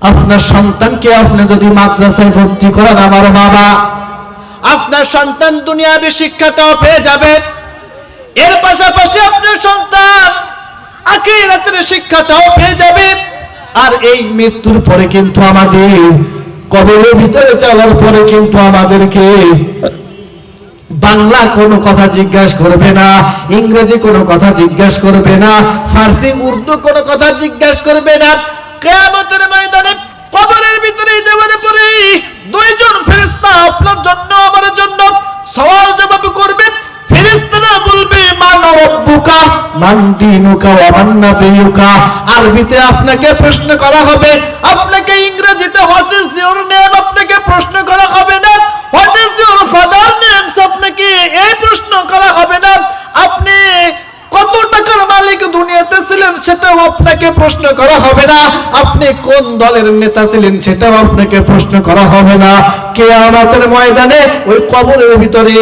আপনার সন্তানকে আপনি যদি মাদ্রাসায় ভর্তি করান আমার বাবা, আপনার সন্তান দুনিয়াবী শিক্ষাটাও পেয়ে যাবে, এর পাশাপাশি আপনার সন্তান আখিরাতের শিক্ষাটাও পেয়ে যাবে। আর এই মৃত্যুর পরে কিন্তু আমাদের কবরের ভিতরে চলার পরে কিন্তু আমাদেরকে বাংলা কোনো কথা জিজ্ঞাসা করবে না, ইংরেজি কোনো কথা জিজ্ঞাসা করবে না, ফার্সি উর্দু কোনো কথা জিজ্ঞাসা করবে না। কিয়ামতের ময়দানে কবরের ভিতরে যাওয়ার পরে দুইজন ফেরেশতা আপনার জন্য আমার জন্য সওয়াল জবাব করবে। ফেরেশতারা বলবে মান রাব্বুকা মান দীনুকা ওয়া মান নাবিয়ুকা। আরবিতে আপনাকে প্রশ্ন করা হবে, আপনাকে ইংরেজিতে হোয়াট ইজ ইওর নেম আপনাকে প্রশ্ন করা হবে না, what is your father names আপনাকে এই প্রশ্ন করা হবে না, আপনি কত টাকার মালিক দুনিয়াতে ছিলেন সেটাও আপনাকে প্রশ্ন করা হবে না, আপনি কোন দলের নেতা ছিলেন সেটাও আপনাকে প্রশ্ন করা হবে না। কিয়ামতের ময়দানে ওই কবরের ভিতরে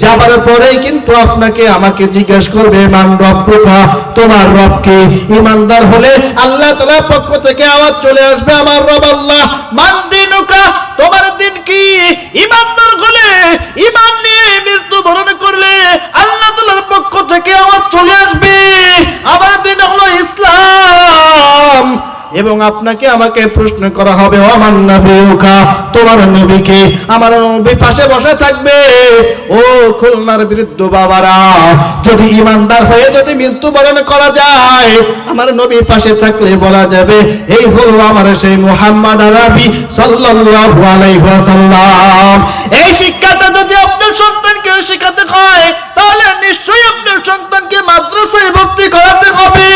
যাবার পরেই কিন্তু আপনাকে আমাকে জিজ্ঞাসা করবে মান রব্বুকা, তোমার রবকে। ঈমানদার হলে আল্লাহ তাআলার পক্ষ থেকে আওয়াজ চলে আসবে আমার রব আল্লাহ। মান দীনুকা, তোমার দিন কি? ঈমানদার হলে ঈমান নিয়ে মৃত্যুবরণ করলে আল্লাহ তাআলার পক্ষ থেকে আওয়াজ চলে আসবে আমার দিন হলো ইসলাম। এবং আপনাকে আমাকে প্রশ্ন করা হবে ওমান নাবিয়ুকা, তোমার নবীকে। আমার নবী পাশে বসে থাকবে। ও খুলনার বৃদ্ধ বাবারা, যদি ঈমানদার হয়ে যদি মৃত্যুবরণ করা যায় আমার নবী পাশে থাকলে বলা যাবে এই হলো আমার সেই মুহাম্মদ আরবি সাল্লাল্লাহু আলাইহি ওয়াসাল্লাম। এই শিক্ষাটা যদি আপনার সন্তানকে শেখাতে হয় তাহলে নিশ্চয়ই আপনার সন্তানকে মাদ্রাসায় ভর্তি করাতে হবে,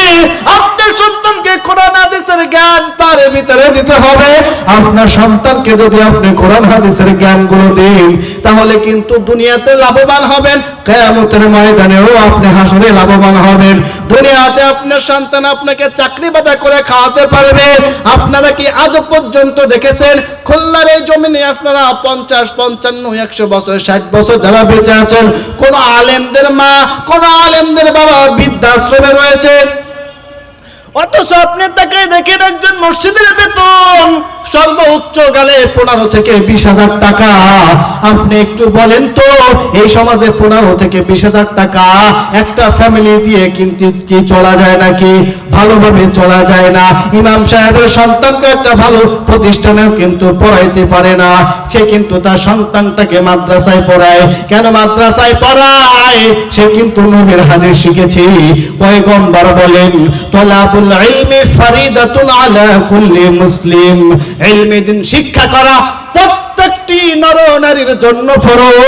আপনার সন্তানকে কোরআন হাদিসের জ্ঞান তার ভিতরে দিতে হবে। আপনার সন্তানকে যদি আপনি কোরআন হাদিসের জ্ঞানগুলো দেন তাহলে কিন্তু দুনিয়াতে লাভবান হবেন, কিয়ামতের ময়দানেও আপনি হাসরে লাভবান হবেন। দুনিয়াতে আপনার সন্তান আপনাকে চাকরি বাদা করে খাওয়াতে পারবে। আপনারা কি আজ পর্যন্ত দেখেছেন খুলনার এই জমিনে আপনারা 50, 55, 100 বছর, 60 বছর যারা বেঁচে আছেন কোন আলেমদের মা কোন আলেমদের বাবা বৃদ্ধাশ্রমে রয়েছে? অথচ আপনি তাকে দেখেন একজন মসজিদের বেতন সর্বোচ্চ গেলে 15 থেকে 20,000 টাকা। আপনি একটু বলেন তো এই সমাজে 15 থেকে 20,000 টাকা একটা ফ্যামিলি দিয়ে কিন্তু কি চলা যায় নাকি? ভালোভাবে চলা যায় না। ইমাম সাহেবের সন্তানকে একটা ভালো প্রতিষ্ঠানেও কিন্তু পড়াইতে পারে না, সে কিন্তু তার সন্তানটাকে মাদ্রাসায় পড়ায়। কেন মাদ্রাসায় পড়ায়? সে কিন্তু নবীর হাদিস শিখেছে। পয়গম্বর বলেন তলাবুল ইলমি ফারিদাতুন আলা কুল্লি মুসলিম। ইলমে দিন শিক্ষা করা প্রত্যেকটি নর নারীর জন্য ফরজ।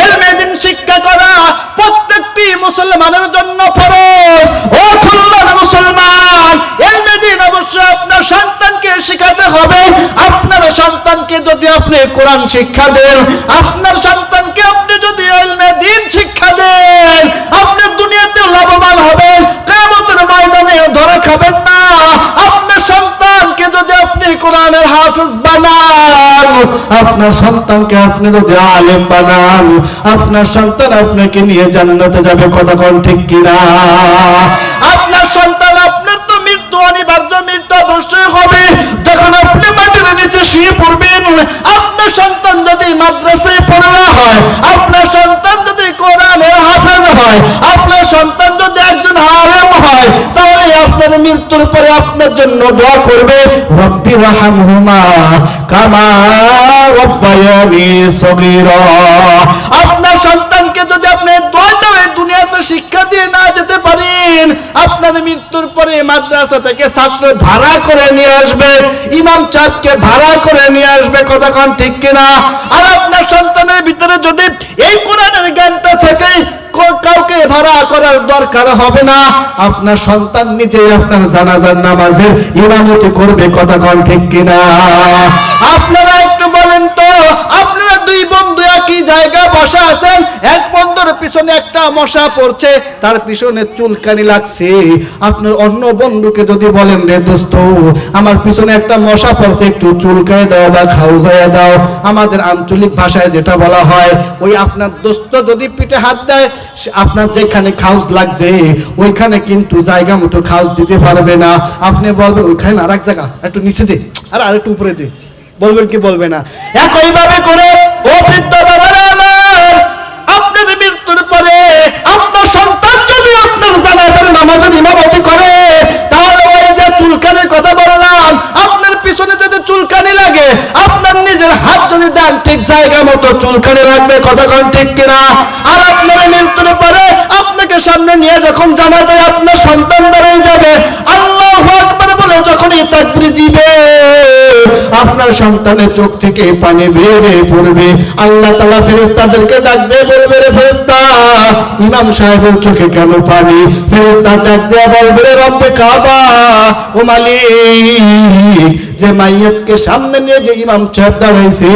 ইলমে দিন শিক্ষা করা প্রত্যেকটি মুসলমানের জন্য ফরজ। ও খুলনার মুসলমান, ইলমে দিন অবশ্যই আপনার সন্তানকে শেখাতে হবে। আপনার সন্তানকে যদি আপনি কোরআন শিক্ষা দেন, আপনার সন্তানকে আপনি যদি ইলমে দিন শিক্ষা দেন, আপনি দুনিয়াতেও লাভবান হবেন, কিয়ামতের ময়দানে ধরা খাবেন না। আপনার সন্তানকে যদি আপনি কোরআনের হাফেজ বানান, আপনার সন্তানকে আপনি যদি আলেম বানান, আপনার সন্তান আপনাকে নিয়ে জান্নাতে যাবে। কথা কোন ঠিক কিনা? আপনার সন্তান, আপনার তো মৃত্যু অনিবার্য, মৃত্যু অবশ্যই হবে। যখন আপনি মাটির নিচে শুয়ে পড়বেন, আপনার সন্তান যদি মাদ্রাসায় পড়া হয়, আপনার সন্তান যদি কোরআনের হাফেজ হয়, আপনার সন্তান যদি একজন আলেম হয়, তাহলে আপনার মৃত্যুর পরে আপনার জন্য দোয়া করবে রব্বি রহমহুমা কামা রব্বায়ানি সগীরা। আপনার সন্তানকে যদি আপনি দোয়াটা এই দুনিয়াতে শিক্ষা দিয়ে না যেতে পারেন, আপনার মৃত্যুর পরে মাদ্রাসা থেকে ছাত্র ভাড়া করে নিয়ে আসবে, ইমাম সাহেবকে ভাড়া করে নিয়ে আসবে। কথা কোন ঠিক কিনা? আর আপনার সন্তানের ভিতরে যদি এই কোরআনের জ্ঞানটা থাকে, কাউকে ভাড়া করার দরকার হবে না। আপনার সন্তান নিজেই আপনার জানাজার নামাজের ইমামতি করবে। কথা কোন ঠিক কিনা? আপনারা একটু বলেন তো, আপনারা দুই বন্ধু একই জায়গায় বসা আছেন, এক বন্ধুর পিছনে একটা মশা পড়ছে, তার পিছনে চুলকানি লাগছে। আপনার অন্য বন্ধুকে যদি বলেন, রে দোস্ত আমার পিছনে একটা মশা পড়ছে, একটু চুলকায় দাও বা খাউজায় দাও, আমাদের আঞ্চলিক ভাষায় যেটা বলা হয়, ওই আপনার দোস্ত যদি পিঠে হাত দেয়, আপনার যেখানে খাউজ লাগছে ওইখানে কিন্তু জায়গা মতো খাউজ দিতে পারবে না। আপনি বলবেন ওইখানে আর এক জায়গা একটু নিচে দে, আর আরেকটু উপরে দে, বলবেন কি বলবে না? একইভাবে করে ও বৃদ্ধ বাবারা আমার, আপনার মৃত্যুর পরে আপনার সন্তান যদি আপনার জানাজার নামাজের ইমামতি করে, তাহলে ওই যে চুলকানির কথা বললাম, আপনার পিছনে যদি চুলকানি লাগে, আপনার নিজের হাত যদি দেন ঠিক জায়গা মতো চুলকানি রাখবে। কথা কোন ঠিক কিনা? আর আপনার মৃত্যুর পরে আপনাকে সামনে নিয়ে যখন জানাজা আপনার সন্তান দাঁড়িয়ে যাবে, আল্লাহু আকবার বলে যখনই তাকবীর দিবে, আপনার সন্তানের চোখ থেকে পানি বেরিয়ে পড়বে। আল্লাহ তাআলা ফেরেশতাদেরকে ডাকবে, বলবে, রে ফেরেশতা, ইমাম সাহেবের চোখে কেন পানি? ফেরেশতা ডাক দিয়ে বলবে, রে রব্বে কাবা, ও মালিক, যে মাইয়াতকে সামনে নিয়ে যে ইমাম সাহেব দাঁড়াইছে,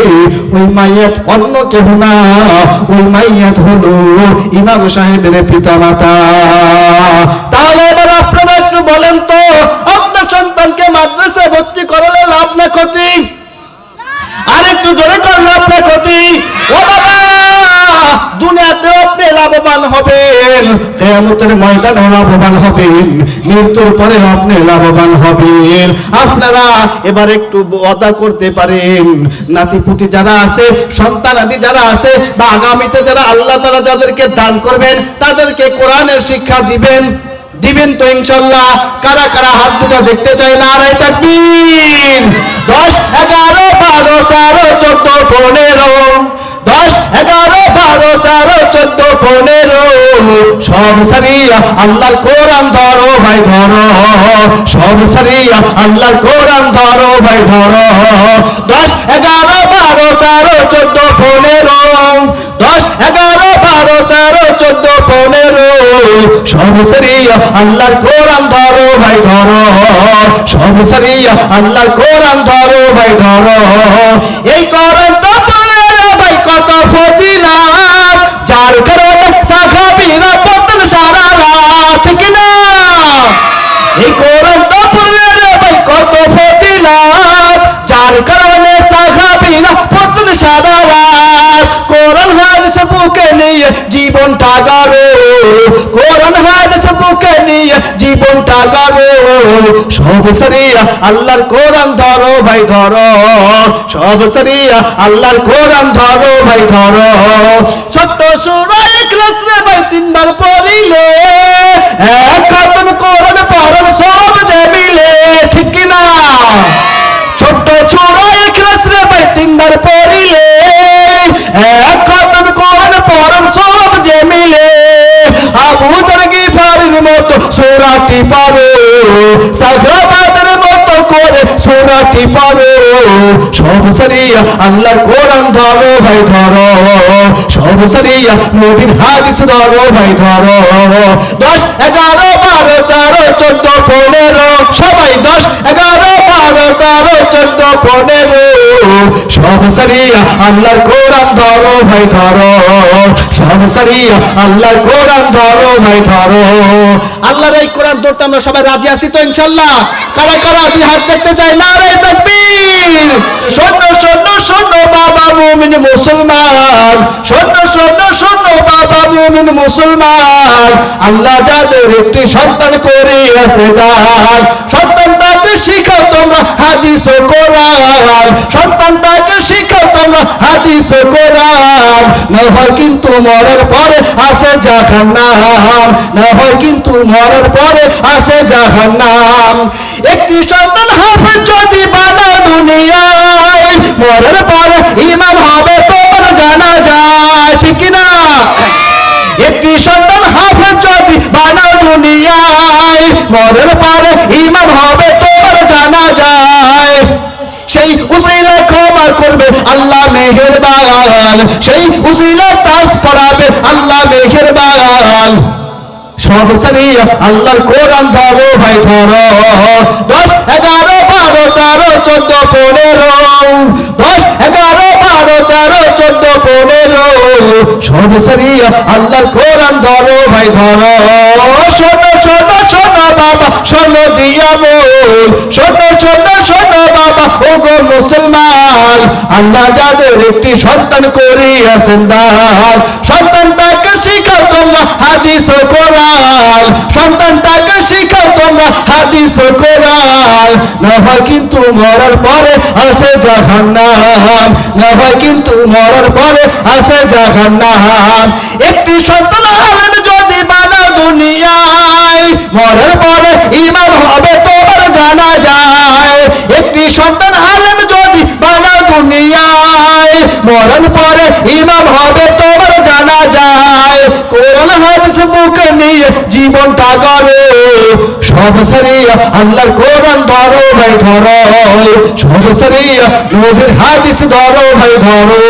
ওই মাইয়াত অন্য কেউ না, ওই মাইয়াত হলো ইমাম সাহেবের পিতামাতা। তাহলে এবার আপনারা একটু বলেন তো, আপনার সন্তানকে মাদ্রাসায় ভর্তি করালে লাভ না ক্ষতি? আর একটু জোরে কর, লাভ না ক্ষতি? ও বাবা, দুনিয়াতেও আপনি লাভবান হবেন, কিয়ামতের ময়দানে লাভবান হবেন, মৃত্যুর পরে আপনি লাভবান হবেন। আপনারা এবার একটু ওয়াদা করতে পারেন, নাতিপুতি যারা আছে, সন্তানাদি যারা আছে, বা আগামীতে যারা আল্লাহ তাআলা যাদেরকে দান করবেন, তাদেরকে কোরআনের শিক্ষা দিবেন তো ইনশাআল্লাহ? কারা কারা হাত দুটো দেখতে চাই? নারে তাকবীর। 10 11 12 13 14 15, 10 11 12 13 14 15, সব সারিয়া আল্লাহর কোরআন ধরো ভাই ধরো, সব সারিয়া আল্লাহর কোরআন ধরো ভাই ধরো। 10 11 12 13 14 15, 10 11 12 13 14 15, সব সারিয়া আল্লাহর কোরআন ধরো ভাই ধরো, সব সারিয়া আল্লাহর কোরআন ধরো ভাই ধরো। এই কোরআন তো পড়লে রে ভাই কত ফজিলত, যার কারণে সাহাবীরা পড়তেন সারা রাত, ঠিক না? এই কোরআন তো পড়লে রে ভাই কত ফজিলত, যার কারণে সাহাবীরা পড়তেন সারা রাত। কোরআন হাদিস বুকে নিয়ে জীবনটা গড়ো, কোরআন হাদিস বুকে নিয়ে জীবনটা গড়ো, সব সারিয়া আল্লাহর কোরআন ধরো ভাই ধরো, সব সারিয়া আল্লাহর কোরআন ধরো ভাই ধরো। ছোট্ট সূরা ইখলাস রে ভাই 3 বার পড়িলে, এক খতম কোরআন পড়ার সব যে মিলে, ঠিক কি না? ছোট্ট সূরা ইখলাস রে ভাই 3 বার পড়িলে, এক খতম কোরআন পড়ার সব যে মিলে। আবু জার গিফারির মতো সূরাটি পড়ো, সাহাবাদের মতো করে সূরাটি পড়ো, সব সারিয়া আল্লাহর কোরআন ধরো ভাই ধরো, সব সারিয়া নবীর হাদিস ধরো ভাই ধরো। 10 11 12 13 14 15, সবাই 10 11 12 13 14 15, সব সারিয়া আল্লাহর কোরআন ধরো ভাই ধরো, সব সারিয়া আল্লাহর কোরআন ধরো ভাই ধরো। আল্লাহর এই কোরআন ধরতে আমরা সবাই রাজি আছি তো ইনশাআল্লাহ? কারা কারা দুই হাত দেখতে চাই? নারে তাকবীর। শোনো শোনো শোনো বাবা মুমিন মুসলমান, শোনো শোনো শোনো বাবা মুমিন মুসলমান, আল্লাহ যাদের একটি সন্তান করিয়াছে দান, সন্তানটাকে শিখাও তোমরা হাদিস ও কোরআন, সন্তানটাকে শিখাও তোমরা হাদিস ও কোরআন, না হয় কিন্তু মরার পরে আছে জাহান্নাম, না হয় কিন্তু মরার পরে আছে জাহান্নাম। একটি সন্তান হাফেজ যদি বানা দুনিয়ায়, মরার পরে ইমাম হবে তোমার জানা যায়, ঠিক না? একটি সন্তান হাফেজ যদি বানা দুনিয়ায়, মরার পরে ইমাম হবে তোমার জানা যায়। সেই উসিলা ক্ষমা করবে আল্লাহ মেহেরবান, সেই উসিলা তাস পড়াবে আল্লাহ মেহেরবান। সব সারিয়া আল্লাহর কোরআন ধরো ভাই ধরো। 10 11 12 13 14 15, 10 11 12 13 14-15 সব সারিয়া আল্লাহর কোরআন ধরো ভাই ধরো শোনো শোনো শোনো বাবা শোনো দিয়া বল শোনো শোনো শোনো বাবা ও গো মুসলমান আল্লাহ যাদের একটি সন্তান করিয়াছেন দান সন্তানটাকে শিখাও তোমরা হাদিস ও কোরআন সন্তানটাকে শিখাও তোমরা হাদিস ও কোরআন না হয় কিন্তু মরার পরে আছে জাহান্নাম না হয় কিন্তু মরার পরে আছে জাহান্নাম একটি সন্তান আলেম যদি বানাও দুনিয়ায় মরার পরে ইমাম হবে তোমার জানা যায় একটি সন্তান আলেম যদি বানাও দুনিয়ায় মরার পরে ইমাম হবে তোমার জানা যায় কোরআন হাদিস মুখে নিয়ে জীবনটা গড়ো সব সারিয়া আল্লাহর কোরআন ধরো ভাই ধরো সব সারিয়া নবীর হাদিস ধরো ভাই ধরো